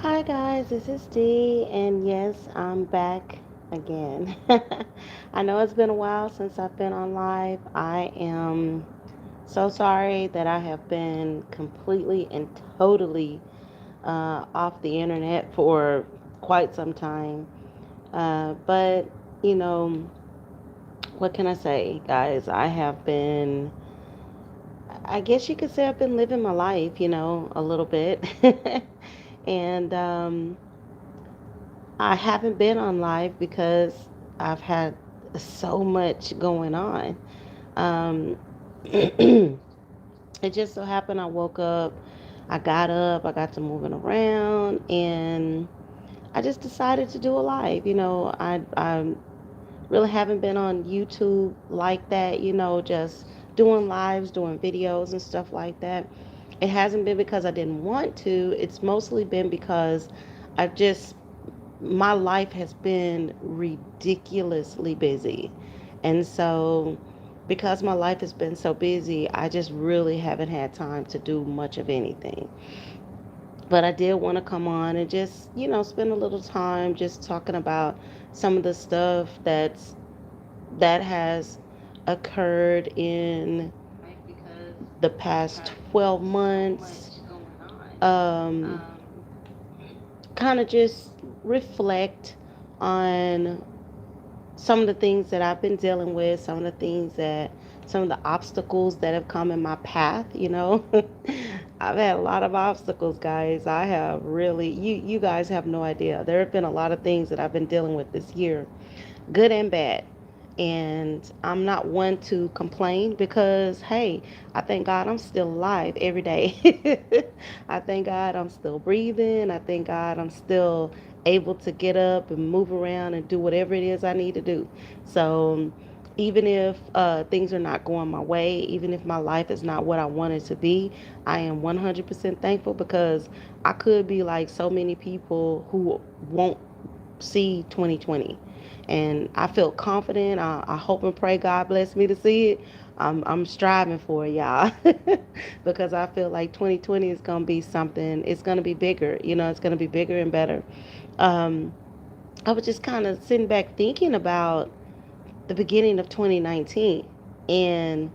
Hi guys, this is Dee, and yes, I'm back again. I know it's been a while since I've been on live. I am so sorry that I have been completely and totally off the internet for quite some time. But, you know, what can I say, guys? I guess you could say I've been living my life, a little bit. and, I haven't been on live because I've had so much going on. Um, it just so happened I woke up, I got to moving around, and I just decided to do a live. I really haven't been on YouTube like that, just doing lives, doing videos and stuff like that. It hasn't been because I didn't want to, it's mostly been because I just my life has been ridiculously busy. And so, because my life has been so busy, I just really haven't had time to do much of anything. But I did want to come on and just, spend a little time just talking about some of the stuff that has occurred in the past 12 months. Um, Kind of just reflect on some of the things that I've been dealing with, some of the obstacles that have come in my path. I've had a lot of obstacles, guys. I have really, you guys have no idea. There have been a lot of things that I've been dealing with this year, good and bad. And I'm not one to complain because, hey, I thank God I'm still alive every day. I thank God I'm still breathing. I thank God I'm still able to get up and move around and do whatever it is I need to do. So, even if things are not going my way, even if my life is not what I want it to be, I am 100% thankful because I could be like so many people who won't see 2020. And I feel confident. I hope and pray God bless me to see it. I'm striving for it, y'all, because I feel like 2020 is going to be something, it's going to be bigger. It's going to be bigger and better. Um, I was just kind of sitting back thinking about the beginning of 2019. And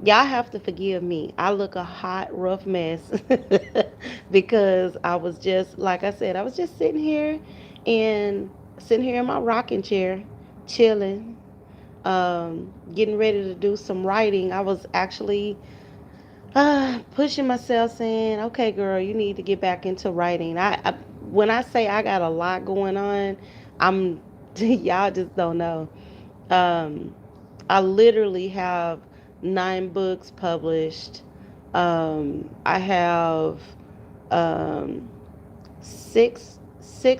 y'all have to forgive me. I look a hot, rough mess because I was just, like I said, I was just and sitting here in my rocking chair, chilling, getting ready to do some writing. I was actually pushing myself, saying, "Okay, girl, you need to get back into writing." When I say I got a lot going on, I'm y'all just don't know. Um, I literally have 9 books published. I have um, six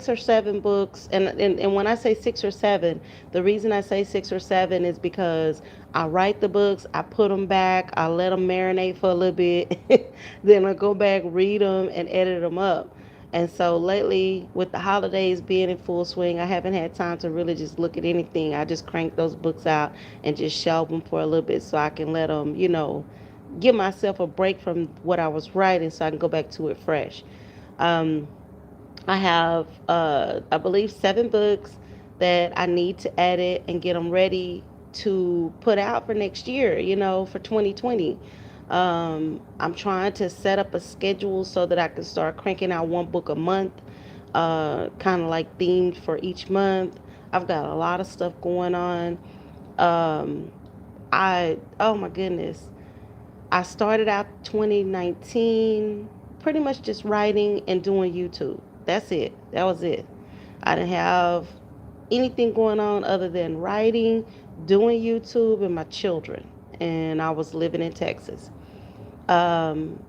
or seven books, and when I say 6 or 7, the reason I say 6 or 7 is because I write the books, I put them back, I let them marinate for a little bit, then I go back, read them, and edit them up. And so lately, with the holidays being in full swing, I haven't had time to really just look at anything. I just crank those books out and just shelve them for a little bit so I can let them, give myself a break from what I was writing so I can go back to it fresh. Um, I have, I believe, 7 books that I need to edit and get them ready to put out for next year, for 2020. I'm trying to set up a schedule so that I can start cranking out 1 book a month, kind of like themed for each month. I've got a lot of stuff going on. Um, oh my goodness. I started out 2019 pretty much just writing and doing YouTube. That's it. That was it. I didn't have anything going on other than writing, doing YouTube, and my children. And I was living in Texas. Um,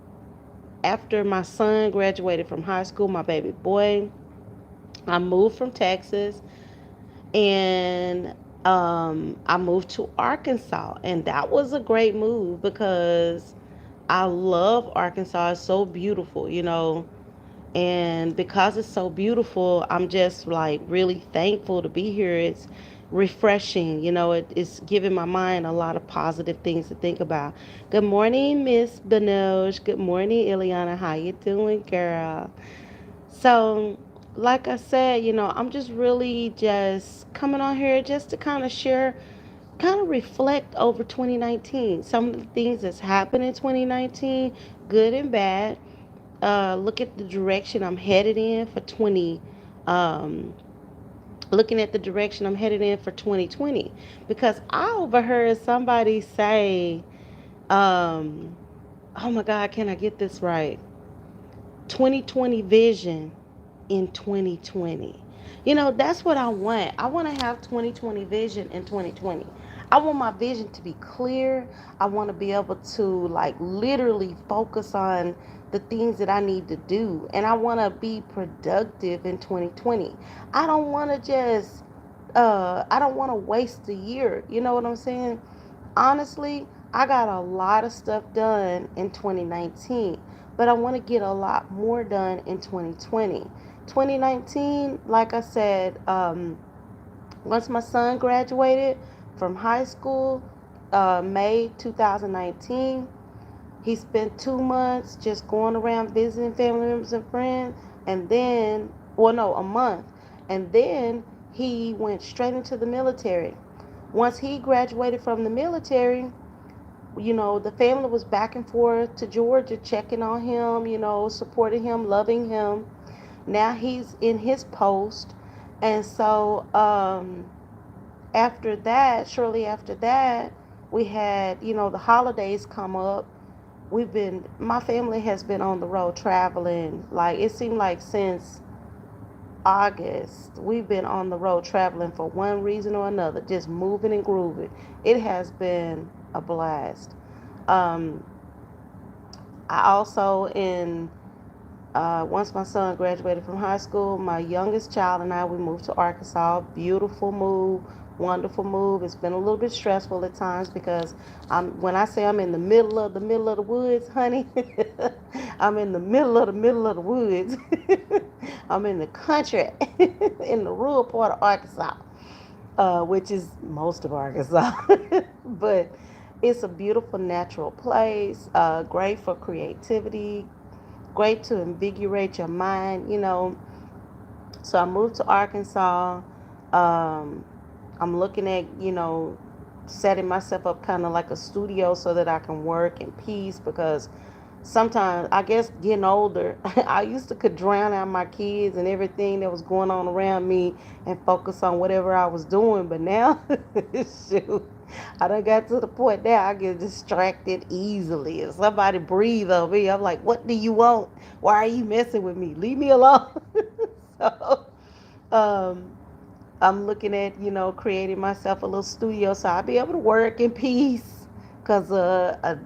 After my son graduated from high school, my baby boy, I moved from Texas and I moved to Arkansas. And that was a great move because I love Arkansas. It's so beautiful. And because it's so beautiful, I'm just like really thankful to be here. It's refreshing. It's giving my mind a lot of positive things to think about. Good morning, Miss Benoge. Good morning, Ileana. How you doing, girl? So, like I said, I'm just really just coming on here just to kind of share, kind of reflect over 2019. Some of the things that's happened in 2019, good and bad. Look at the direction I'm headed in for 20. Um, Looking at the direction I'm headed in for 2020, because I overheard somebody say, um, "Oh my God, can I get this right? 2020 vision in 2020." That's what I want. I want to have 2020 vision in 2020. I want my vision to be clear. I want to be able to like literally focus on the things that I need to do, and I want to be productive in 2020. I don't want to just I don't want to waste a year. You know what I'm saying? Honestly, I got a lot of stuff done in 2019, but I want to get a lot more done in 2020. 2019, like I said, once my son graduated from high school, May 2019, he spent 2 months just going around visiting family members and friends, and then, well, no, a month, and then he went straight into the military. Once he graduated from the military, the family was back and forth to Georgia, checking on him, supporting him, loving him. Now he's in his post. And so after that, shortly after that, we had, the holidays come up. My family has been on the road traveling. Like, it seemed like since August, we've been on the road traveling for one reason or another, just moving and grooving. It has been a blast. Um, I also, once my son graduated from high school, my youngest child and I, we moved to Arkansas. Beautiful move, wonderful move. It's been a little bit stressful at times because when I say I'm in the middle of the woods, honey, I'm in the middle of the woods. I'm in the country, in the rural part of Arkansas, which is most of Arkansas. But it's a beautiful natural place, great for creativity, great to invigorate your mind. So I moved to Arkansas. I'm looking at, setting myself up kind of like a studio so that I can work in peace, because sometimes, I guess, getting older, I used to could drown out my kids and everything that was going on around me and focus on whatever I was doing. But now, shoot, I done got to the point now I get distracted easily. If somebody breathe on me, I'm like, what do you want? Why are you messing with me? Leave me alone. So, um, I'm looking at, creating myself a little studio so I'll be able to work in peace, because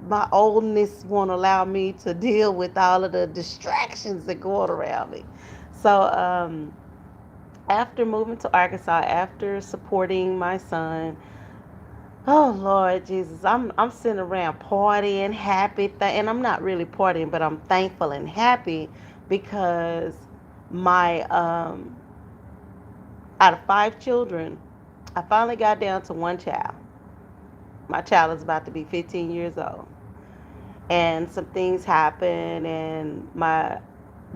my oldness won't allow me to deal with all of the distractions that go on around me. So after moving to Arkansas, after supporting my son, oh Lord Jesus, I'm sitting around partying, happy, and I'm not really partying, but I'm thankful and happy because my out of 5 children, I finally got down to one child. My child is about to be 15 years old. And some things happened, and my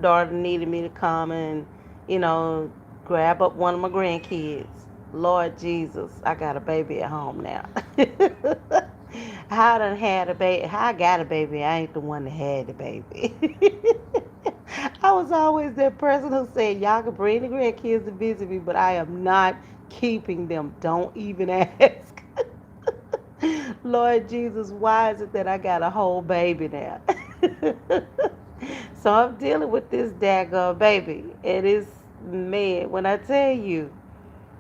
daughter needed me to come and, you know, grab up one of my grandkids. Lord Jesus, I got a baby at home now. How I done had a baby? How I got a baby? I ain't the one that had the baby. I was always that person who said, y'all can bring the grandkids to visit me, but I am not keeping them. Don't even ask. Lord Jesus, why is it that I got a whole baby now? So I'm dealing with this daggone baby. It is, man, when I tell you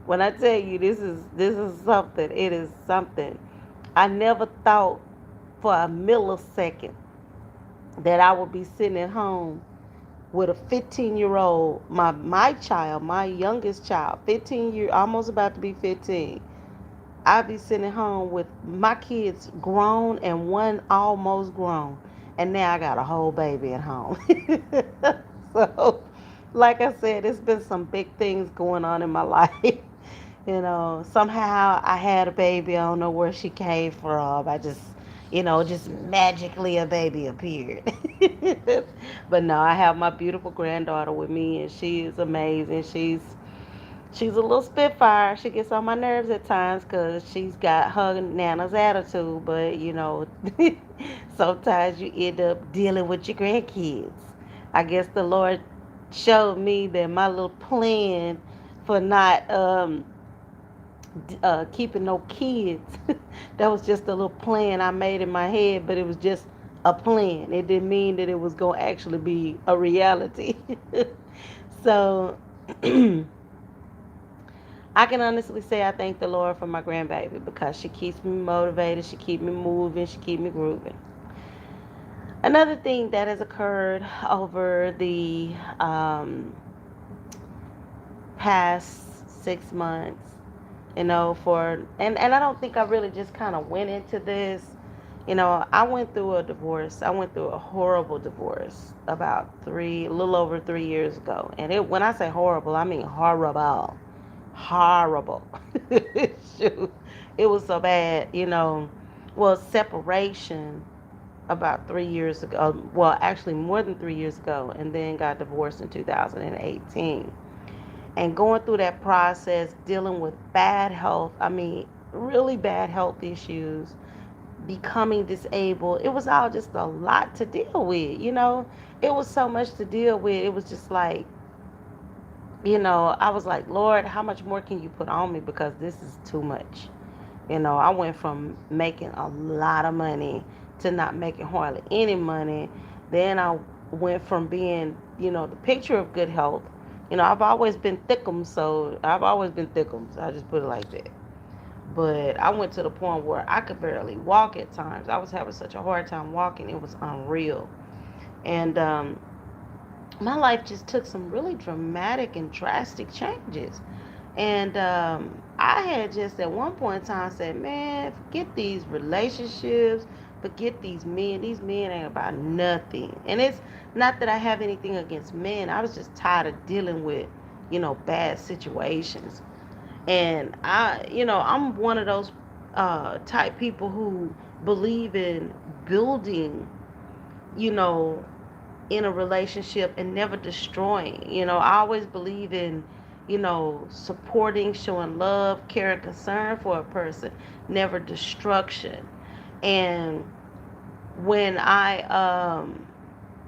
this is something, it is something. I never thought for a millisecond that I would be sitting at home with a 15-year-old, my child, my youngest child, 15 year, almost about to be 15. I'd be sitting at home with my kids grown and one almost grown, and now I got a whole baby at home. So, like I said, it's been some big things going on in my life. Somehow I had a baby. I don't know where she came from. I just magically a baby appeared. But no, I have my beautiful granddaughter with me, and she is amazing. She's a little spitfire. She gets on my nerves at times because she's got her nana's attitude. But sometimes you end up dealing with your grandkids. I guess the Lord showed me that my little plan for not keeping no kids, that was just a little plan I made in my head, but it was just a plan. It didn't mean that it was going to actually be a reality. So I can honestly say I thank the Lord for my grandbaby because she keeps me motivated, she keeps me moving, she keeps me grooving. Another thing that has occurred over the past 6 months, and I don't think I really just kind of went into this. I went through a divorce. I went through a horrible divorce about a little over 3 years ago. And when I say horrible, I mean horrible, horrible. Shoot, it was so bad. Well, separation about 3 years ago. Well, actually more than 3 years ago, and then got divorced in 2018. And going through that process, dealing with bad health, I mean, really bad health issues, becoming disabled, it was all just a lot to deal with. It was so much to deal with. It was just like, I was like, Lord, how much more can you put on me? Because this is too much. I went from making a lot of money to not making hardly any money. Then I went from being, the picture of good health. I've always been thickum, so I've always been thickum. So I just put it like that. But I went to the point where I could barely walk at times. I was having such a hard time walking. It was unreal. And my life just took some really dramatic and drastic changes. And I had just at one point in time said, man, forget these relationships, forget these men. These men ain't about nothing. And it's not that I have anything against men. I was just tired of dealing with, bad situations. And I'm one of those type people who believe in building, you know, in a relationship and never destroying. I always believe in, supporting, showing love, care, and concern for a person, never destruction. And when I,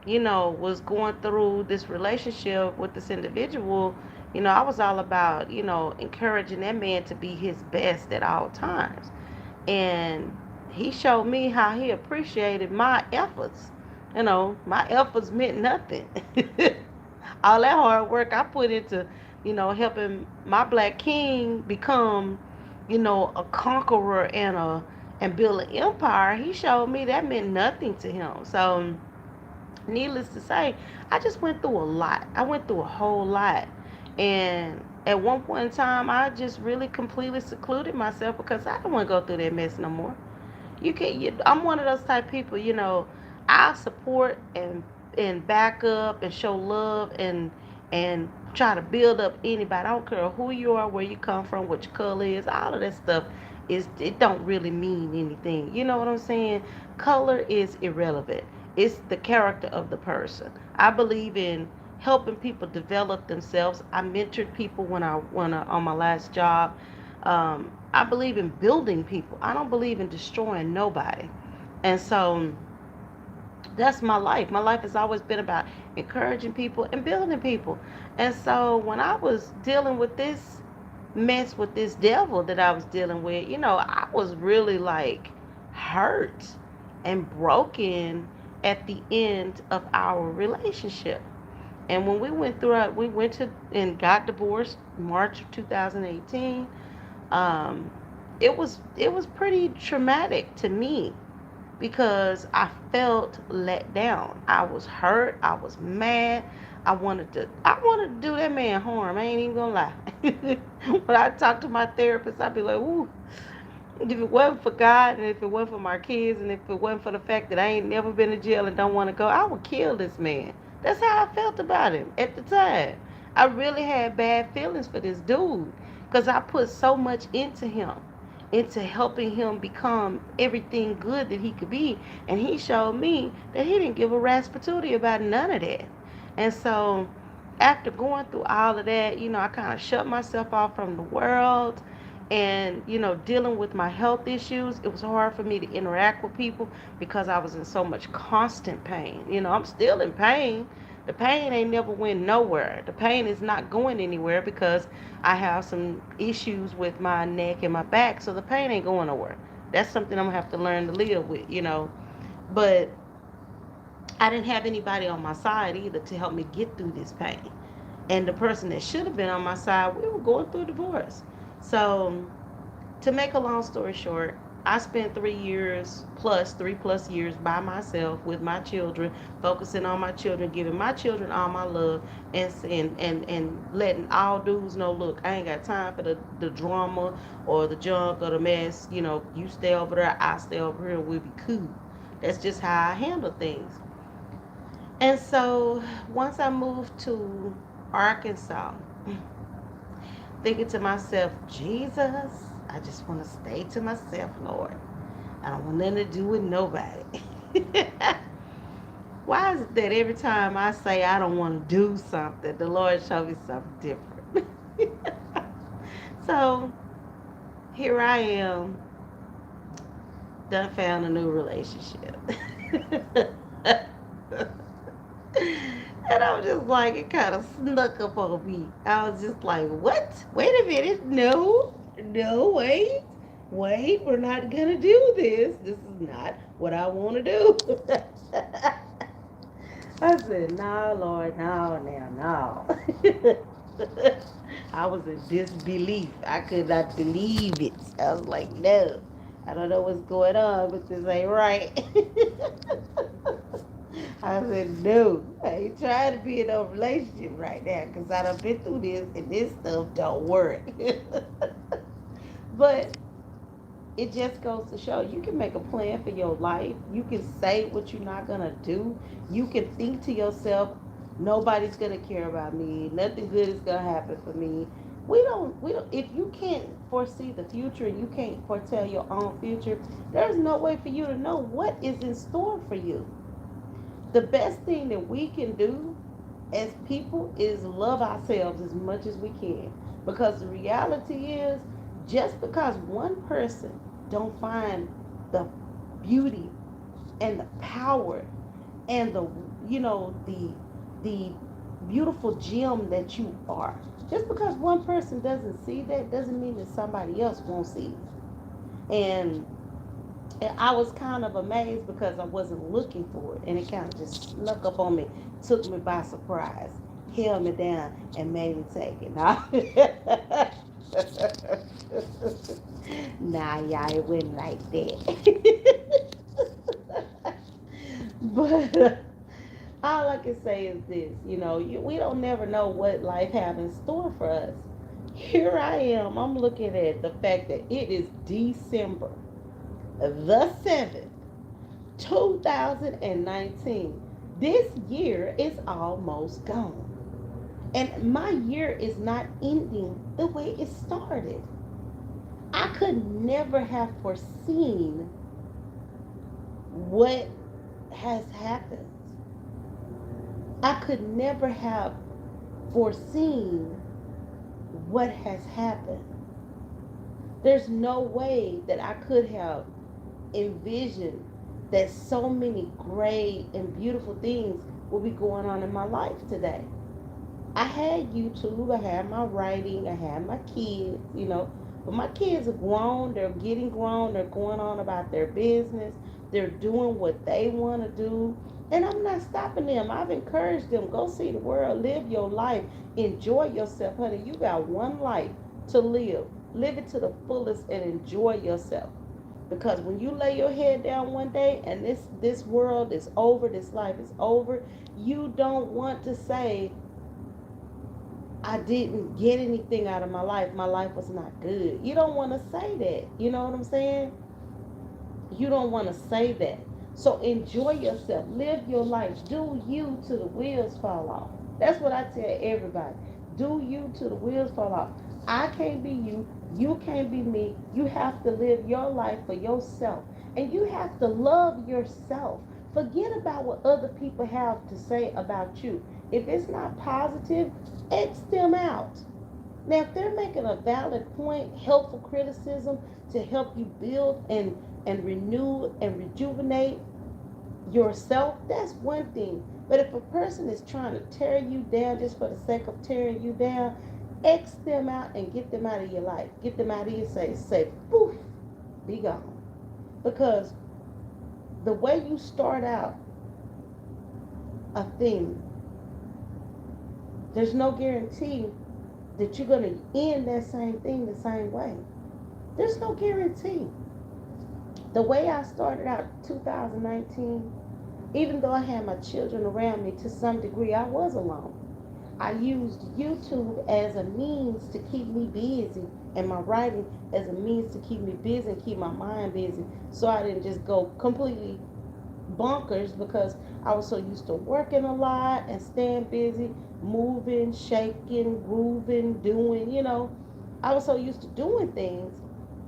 was going through this relationship with this individual, I was all about, encouraging that man to be his best at all times. And he showed me how he appreciated my efforts. My efforts meant nothing. All that hard work I put into, helping my black king become, a conqueror and build an empire, he showed me that meant nothing to him. So needless to say, I just went through a lot. I went through a whole lot. And at one point in time, I just really completely secluded myself because I don't want to go through that mess no more. I'm one of those type of people, I support and back up and show love and try to build up anybody. I don't care who you are, where you come from, what your color is, all of that stuff it don't really mean anything. You know what I'm saying? Color is irrelevant. It's the character of the person. I believe in helping people develop themselves. I mentored people when I on my last job. I believe in building people. I don't believe in destroying nobody. And so that's my life. My life has always been about encouraging people and building people. And so when I was dealing with this mess with this devil that I was dealing with, I was really like hurt and broken at the end of our relationship. And when we went to and got divorced March of 2018. Um, it was pretty traumatic to me because I felt let down. I was hurt. I was mad. I wanted to do that man harm. I ain't even gonna lie. When I talk to my therapist, I'd be like, "Ooh, if it wasn't for God and if it wasn't for my kids and if it wasn't for the fact that I ain't never been to jail and don't want to go, I would kill this man." That's how I felt about him at the time. I really had bad feelings for this dude because I put so much into him into helping him become everything good that he could be. And he showed me that he didn't give a rat's patootie about none of that. And so after going through all of that, I kind of shut myself off from the world and, dealing with my health issues. It was hard for me to interact with people because I was in so much constant pain. I'm still in pain. The pain ain't never went nowhere. The pain is not going anywhere because I have some issues with my neck and my back, so the pain ain't going nowhere. That's something I'm gonna have to learn to live with. But I didn't have anybody on my side either to help me get through this pain. And the person that should have been on my side, we were going through a divorce. So to make a long story short, I spent 3 years plus, 3+ years by myself with my children, focusing on my children, giving my children all my love, and letting all dudes know, look, I ain't got time for the drama or the junk or the mess. You stay over there, I stay over here, and we'll be cool. That's just how I handle things. And so once I moved to Arkansas, thinking to myself, Jesus, I just want to stay to myself, Lord. I don't want nothing to do with nobody. Why is it that every time I say I don't want to do something, the Lord shows me something different? So here I am, done found a new relationship. And I was just like, it kind of snuck up on me. I was just like, what? Wait a minute. No, no, wait, we're not going to do this. This is not what I want to do. I said, no, Lord, no, now, no. I was in disbelief. I could not believe it. I was like, no, I don't know what's going on, but this ain't right. I said, no, I ain't trying to be in a relationship right now because I done been through this and this stuff don't work. But it just goes to show you can make a plan for your life. You can say what you're not going to do. You can think to yourself, nobody's going to care about me. Nothing good is going to happen for me. We don't, if you can't foresee the future and you can't foretell your own future, there's no way for you to know what is in store for you. The best thing that we can do as people is love ourselves as much as we can, because the reality is, just because one person don't find the beauty and the power and the beautiful gem that you are, just because one person doesn't see that doesn't mean that somebody else won't see it. And I was kind of amazed because I wasn't looking for it, and it kind of just snuck up on me, took me by surprise, held me down, and made me take it. Nah, y'all, it wasn't like that. But all I can say is this: we don't never know what life have in store for us. Here I am. I'm looking at the fact that it is December the 7th, 2019. This year is almost gone. And my year is not ending the way it started. I could never have foreseen what has happened. I could never have foreseen what has happened. There's no way that I could have envisioned that so many great and beautiful things will be going on in my life today. I had YouTube, I had my writing, I had my kids. But my kids are grown, they're getting grown, they're going on about their business, they're doing what they want to do. And I'm not stopping them. I've encouraged them, go see the world, live your life, enjoy yourself, honey. You got one life to live. Live it to the fullest and enjoy yourself. Because when you lay your head down one day and this world is over, this life is over, you don't want to say, I didn't get anything out of my life. My life was not good. You don't want to say that. You know what I'm saying? You don't want to say that. So enjoy yourself. Live your life. Do you till the wheels fall off. That's what I tell everybody. Do you till the wheels fall off. I can't be you. You can't be me. You have to live your life for yourself. And you have to love yourself. Forget about what other people have to say about you. If it's not positive, X them out. Now, if they're making a valid point, helpful criticism to help you build and renew and rejuvenate yourself, that's one thing. But if a person is trying to tear you down just for the sake of tearing you down, X them out and get them out of your life. Get them out of your say, poof, be gone. Because the way you start out a thing, there's no guarantee that you're going to end that same thing the same way. There's no guarantee. The way I started out 2019, even though I had my children around me to some degree, I was alone. I used YouTube as a means to keep me busy and my writing as a means to keep me busy and keep my mind busy, so I didn't just go completely bonkers because I was so used to working a lot and staying busy, moving, shaking, grooving, doing, I was so used to doing things.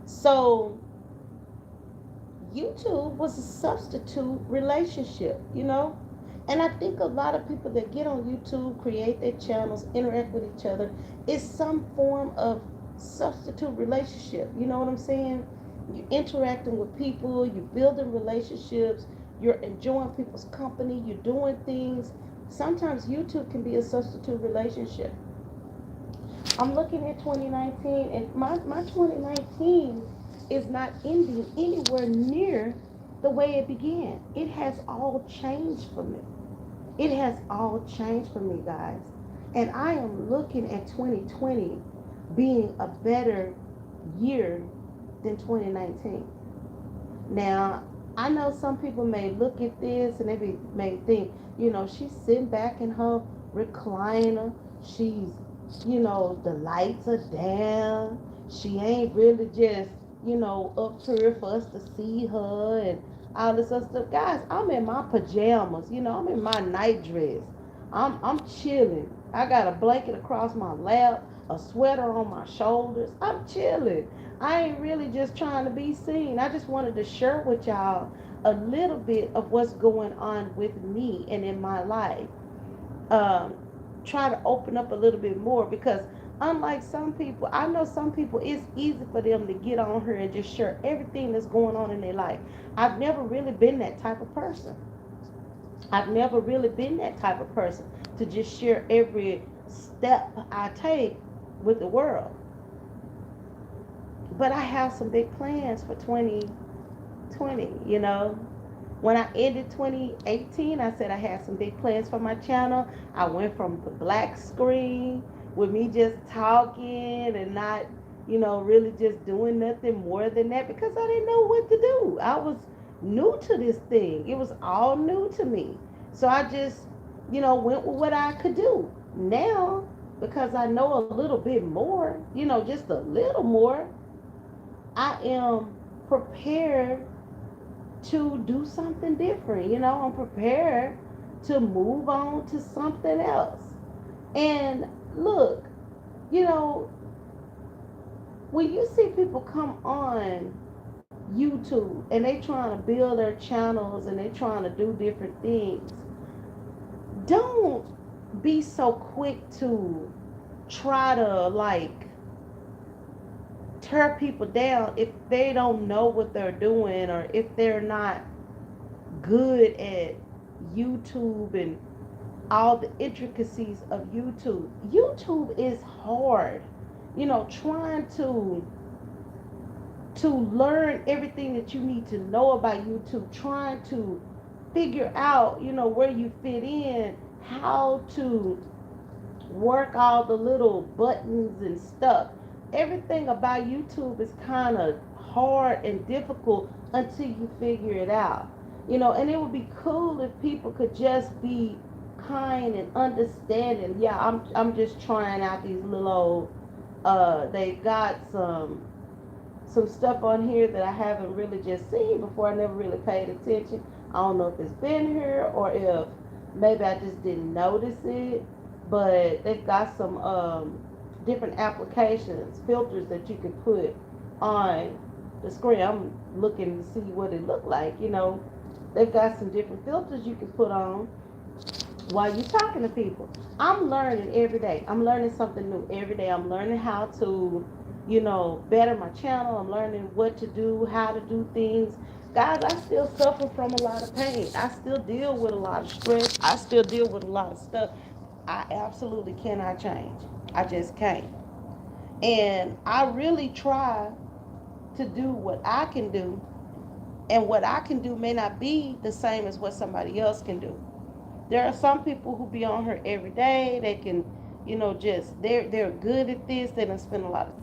So YouTube was a substitute relationship. And I think a lot of people that get on YouTube, create their channels, interact with each other, is some form of substitute relationship. You know what I'm saying? You're interacting with people, you're building relationships, you're enjoying people's company, you're doing things. Sometimes YouTube can be a substitute relationship. I'm looking at 2019, and my 2019 is not ending anywhere near the way it began. It has all changed for me. It has all changed for me, guys. And I am looking at 2020 being a better year than 2019. Now, I know some people may look at this and may think, she's sitting back in her recliner. She's, the lights are down. She ain't really just, up here for us to see her and all this other stuff. Guys, I'm in my pajamas. I'm in my night dress. I'm chilling. I got a blanket across my lap, a sweater on my shoulders. I'm chilling. I ain't really just trying to be seen. I just wanted to share with y'all a little bit of what's going on with me and in my life. Um, Try to open up a little bit more because unlike some people, I know some people it's easy for them to get on here and just share everything that's going on in their life. I've never really been that type of person. I've never really been that type of person to just share every step I take with the world. But I have some big plans for 2020. When I ended 2018, I said I had some big plans for my channel. I went from the black screen with me just talking and not, really just doing nothing more than that because I didn't know what to do. I was new to this thing. It was all new to me. So I just, went with what I could do. Now, because I know a little bit more, just a little more, I am prepared to do something different. I'm prepared to move on to something else. And look, you know, when you see people come on YouTube and they trying to build their channels and they trying to do different things, don't be so quick to try to tear people down if they don't know what they're doing or if they're not good at YouTube and all the intricacies of YouTube. YouTube is hard. Trying to learn everything that you need to know about YouTube, trying to figure out, where you fit in, how to work all the little buttons and stuff. Everything about YouTube is kind of hard and difficult until you figure it out. And it would be cool if people could just be kind and understanding. Yeah, I'm just trying out these little old they got some stuff on here that I haven't really just seen before. I never really paid attention. I don't know if it's been here or if maybe I just didn't notice it. But they've got some different applications, filters that you can put on the screen. I'm looking to see what it looked like. They've got some different filters you can put on while you're talking to people. I'm learning every day. I'm learning something new every day. I'm learning how to, better my channel. I'm learning what to do, how to do things. Guys, I still suffer from a lot of pain. I still deal with a lot of stress. I still deal with a lot of stuff. I absolutely cannot change. I just can't. And I really try to do what I can do. And what I can do may not be the same as what somebody else can do. There are some people who be on her every day. They can, just they're good at this. They don't spend a lot of.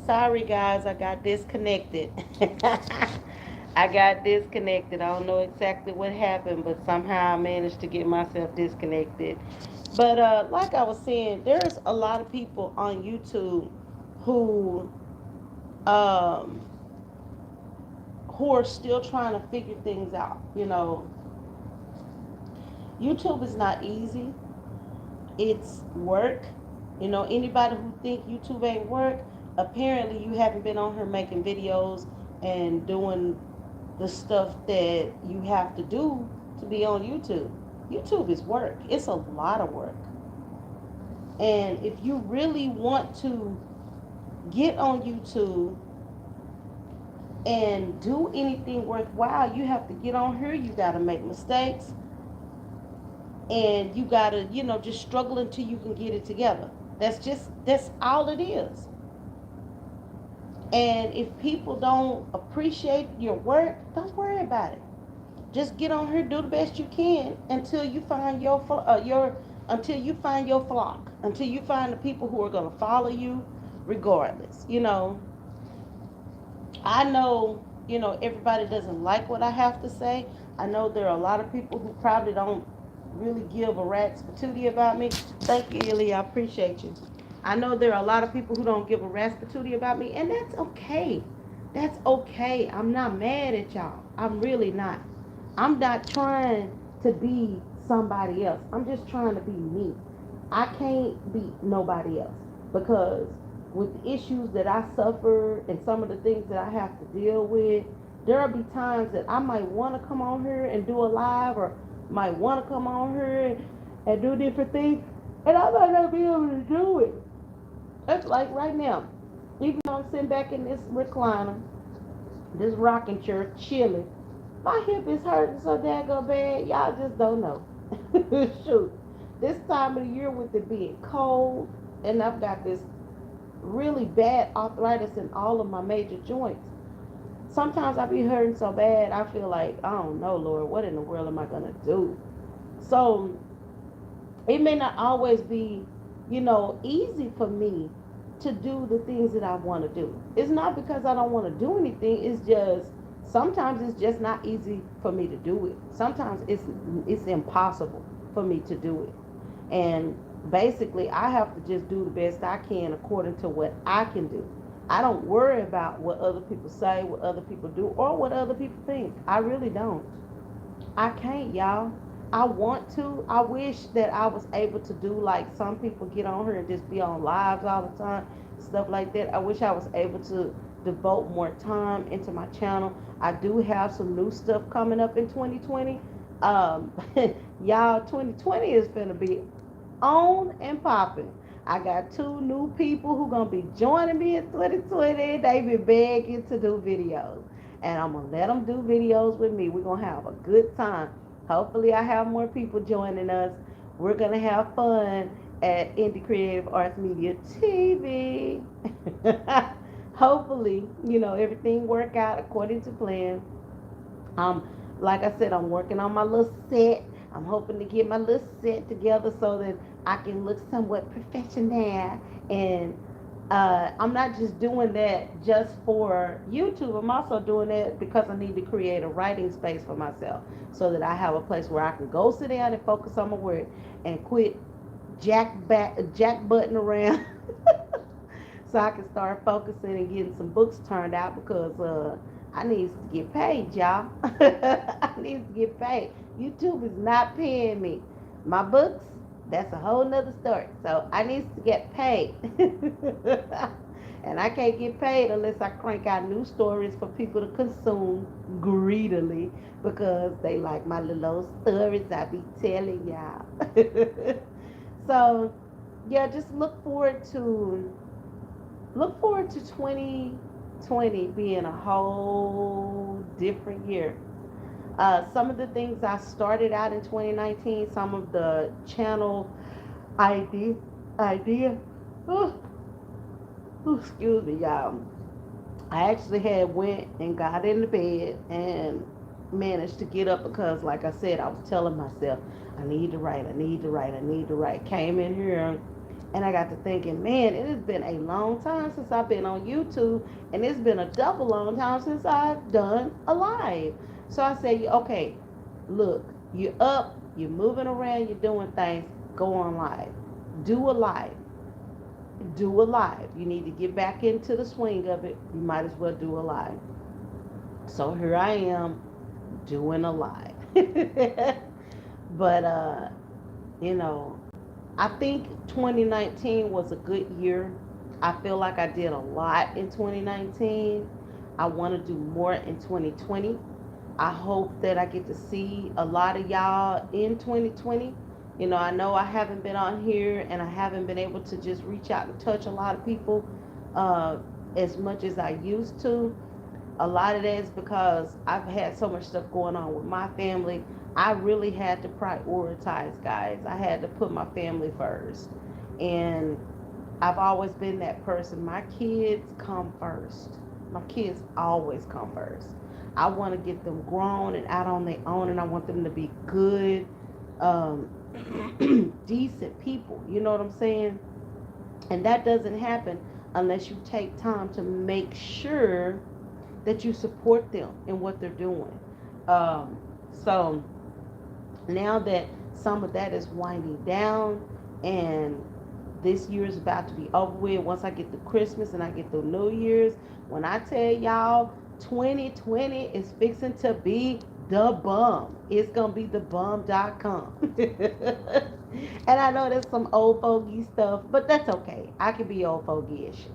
Sorry guys, I got disconnected. I got disconnected. I don't know exactly what happened, but somehow I managed to get myself disconnected. But like I was saying, there's a lot of people on YouTube who um, who are still trying to figure things out. YouTube is not easy. It's work. Anybody who think YouTube ain't work, apparently you haven't been on here making videos and doing the stuff that you have to do to be on YouTube. YouTube is work. It's a lot of work. And if you really want to get on YouTube and do anything worthwhile, you have to get on here. You got to make mistakes. And you got to, just struggle until you can get it together. That's all it is. And if people don't appreciate your work, don't worry about it. Just get on here, do the best you can until you find until you find your flock, until you find the people who are going to follow you regardless. I know, everybody doesn't like what I have to say. I know there are a lot of people who probably don't really give a rat's patootie about me. Thank you, Illy. I appreciate you. I know there are a lot of people who don't give a rat's patootie about me, and that's okay. That's okay. I'm not mad at y'all. I'm really not. I'm not trying to be somebody else. I'm just trying to be me. I can't be nobody else because with the issues that I suffer and some of the things that I have to deal with, there'll be times that I might want to come on here and do a live or might want to come on here and do different things, and I might not be able to do it. It's like right now, even though I'm sitting back in this recliner, this rocking chair, chilling, my hip is hurting so daggone bad, y'all just don't know. Shoot, this time of the year with it being cold, and I've got this really bad arthritis in all of my major joints. Sometimes I be hurting so bad, I feel like, I don't know, Lord, what in the world am I going to do? So it may not always be, easy for me to do the things that I want to do. It's not because I don't want to do anything. It's just sometimes it's just not easy for me to do it. Sometimes it's impossible for me to do it. And basically, I have to just do the best I can according to what I can do. I don't worry about what other people say, what other people do, or what other people think. I really don't. I can't, y'all. I want to. I wish that I was able to do like some people get on here and just be on lives all the time, stuff like that. I wish I was able to devote more time into my channel. I do have some new stuff coming up in 2020. Um, y'all, 2020 is gonna be on and popping. I got two new people who gonna be joining me in 2020. They been begging to do videos, and I'm gonna let them do videos with me. We're gonna have a good time. Hopefully, I have more people joining us. We're gonna have fun at Indie Creative Arts Media TV. Hopefully, everything work out according to plan. Um, like I said, I'm working on my little set. I'm hoping to get my little set together so that I can look somewhat professional. And I'm not just doing that just for YouTube. I'm also doing that because I need to create a writing space for myself so that I have a place where I can go sit down and focus on my work and quit jack button around so I can start focusing and getting some books turned out because I need to get paid, y'all. I need to get paid. YouTube is not paying me. My books, That's a whole nother story. So I need to get paid. And I can't get paid unless I crank out new stories for people to consume greedily because they like my little old stories I be telling y'all. So yeah, just look forward to 2020 being a whole different year. Some of the things I started out in 2019, some of the channel idea. Oh, excuse me, y'all. I actually had went and got in the bed and managed to get up because, like I said, I was telling myself, I need to write, I need to write, I need to write. Came in here and I got to thinking, man, it has been a long time since I've been on YouTube, and it's been a double long time since I've done a live. So I said, okay, look, you're up, you're moving around, you're doing things, go on live. Do a live. Do a live. You need to get back into the swing of it. You might as well do a live. So here I am doing a live. But you know, I think 2019 was a good year. I feel like I did a lot in 2019. I want to do more in 2020. I hope that I get to see a lot of y'all in 2020. I know I haven't been on here and I haven't been able to just reach out and touch a lot of people uh, as much as I used to. A lot of that is because I've had so much stuff going on with my family. I really had to prioritize, guys. I had to put my family first. And I've always been that person. My kids come first. My kids always come first. I want to get them grown and out on their own, and I want them to be good, um, decent people. You know what I'm saying? And that doesn't happen unless you take time to make sure that you support them in what they're doing. Um, so now that some of that is winding down and this year is about to be over with, once I get through Christmas and I get through New Year's, when I tell y'all 2020 is fixing to be the bum, it's gonna be the bum.com. And I know there's some old fogey stuff, but that's okay. I can be old fogey-ish.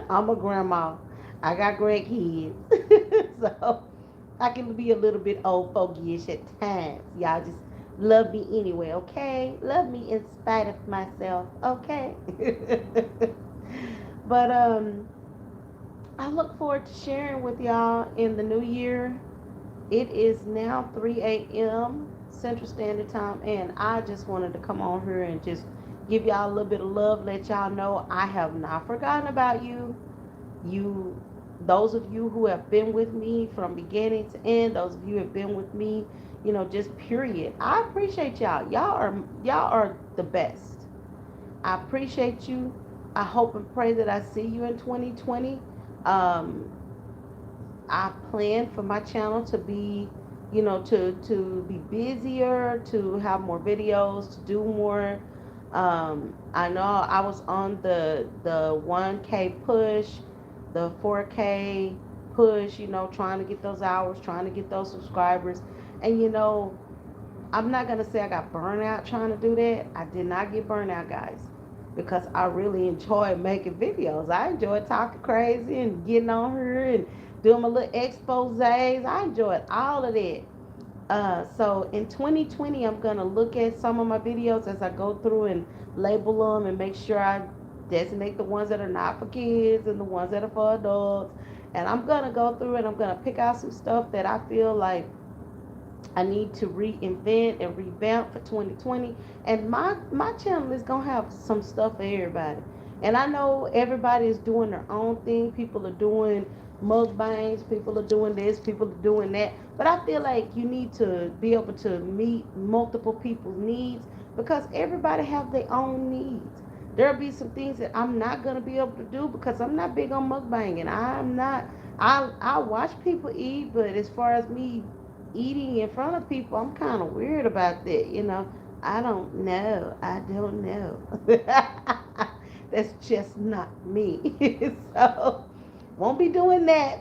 I'm a grandma. I got great kids. So I can be a little bit old fogey-ish at times. Y'all just love me anyway, okay? Love me in spite of myself, okay? But I look forward to sharing with y'all in the new year. It is now 3 a.m. Central Standard Time, and I just wanted to come on here and just give y'all a little bit of love, let y'all know I have not forgotten about you. You, those of you who have been with me from beginning to end, those of you who have been with me, just period. I appreciate y'all. Y'all are the best. I appreciate you. I hope and pray that I see you in 2020. Um, I plan for my channel to be, to be busier, to have more videos, to do more. I know I was on the 1K push, the 4K push, trying to get those hours, trying to get those subscribers. And I'm not gonna say I got burnout trying to do that. I did not get burnout, guys, because I really enjoy making videos. I enjoy talking crazy and getting on here and doing my little exposés. I enjoyed all of that. So in 2020, I'm gonna look at some of my videos as I go through and label them and make sure I designate the ones that are not for kids and the ones that are for adults. And I'm gonna go through and I'm gonna pick out some stuff that I feel like I need to reinvent and revamp for 2020. And my channel is gonna have some stuff for everybody. And I know everybody is doing their own thing. People are doing mukbangs, people are doing this, people are doing that. But I feel like you need to be able to meet multiple people's needs because everybody have their own needs. There'll be some things that I'm not gonna be able to do because I'm not big on mukbanging. I'm not. I watch people eat, but as far as me eating in front of people, I'm kind of weird about that. I don't know. I don't know. That's just not me. So, won't be doing that.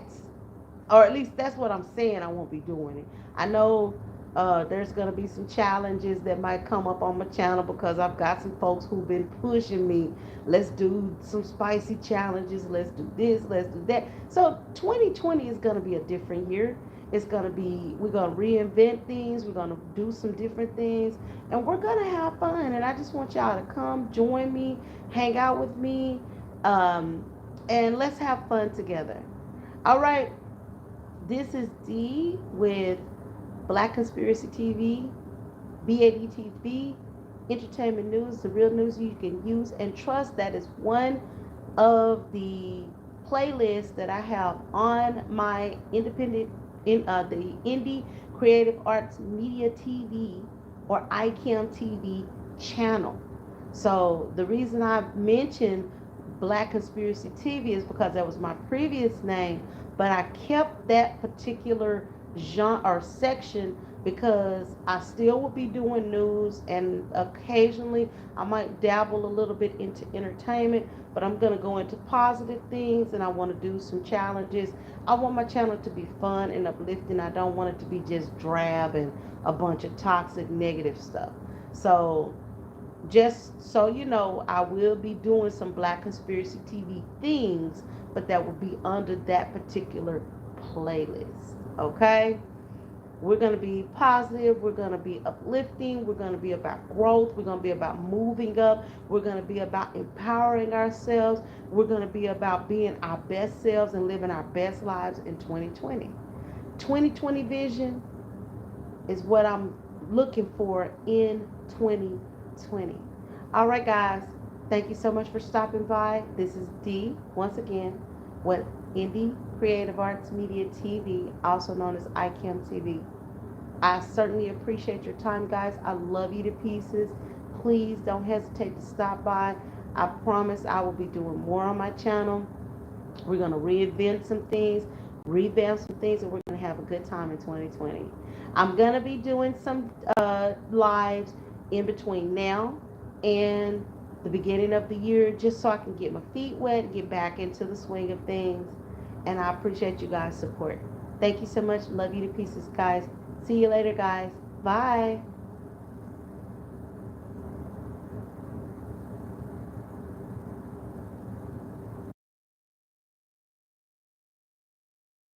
Or at least that's what I'm saying. I won't be doing it. I know There's gonna be some challenges that might come up on my channel because I've got some folks who've been pushing me. Let's do some spicy challenges. Let's do this. Let's do that. So 2020 is gonna be a different year. It's gonna be, we're gonna reinvent things. We're gonna do some different things, and we're gonna have fun. And I just want y'all to come join me, hang out with me, um, and let's have fun together. All right. This is D with Black Conspiracy TV, BADTV, entertainment news, the real news you can use and trust. That is one of the playlists that I have on my independent, the Indie Creative Arts Media TV or ICAM TV channel. So the reason I mentioned Black Conspiracy TV is because that was my previous name, but I kept that particular genre or section because I still will be doing news, and occasionally I might dabble a little bit into entertainment, but I'm going to go into positive things and I want to do some challenges. I want my channel to be fun and uplifting. I don't want it to be just drab and a bunch of toxic negative stuff. So just so you know, I will be doing some Black Conspiracy TV things, but that will be under that particular playlist. Okay? We're going to be positive. We're going to be uplifting. We're going to be about growth. We're going to be about moving up. We're going to be about empowering ourselves. We're going to be about being our best selves and living our best lives in 2020. 2020 vision is what I'm looking for in 2020. All right, guys. Thank you so much for stopping by. This is D, once again, with Indie Creative Arts Media TV, also known as ICAM TV. I certainly appreciate your time, guys. I love you to pieces. Please don't hesitate to stop by. I promise I will be doing more on my channel. We're going to reinvent some things, revamp some things, and we're going to have a good time in 2020. I'm going to be doing some lives in between now and the beginning of the year just so I can get my feet wet and get back into the swing of things. And I appreciate you guys' support. Thank you so much. Love you to pieces, guys. See you later, guys. Bye.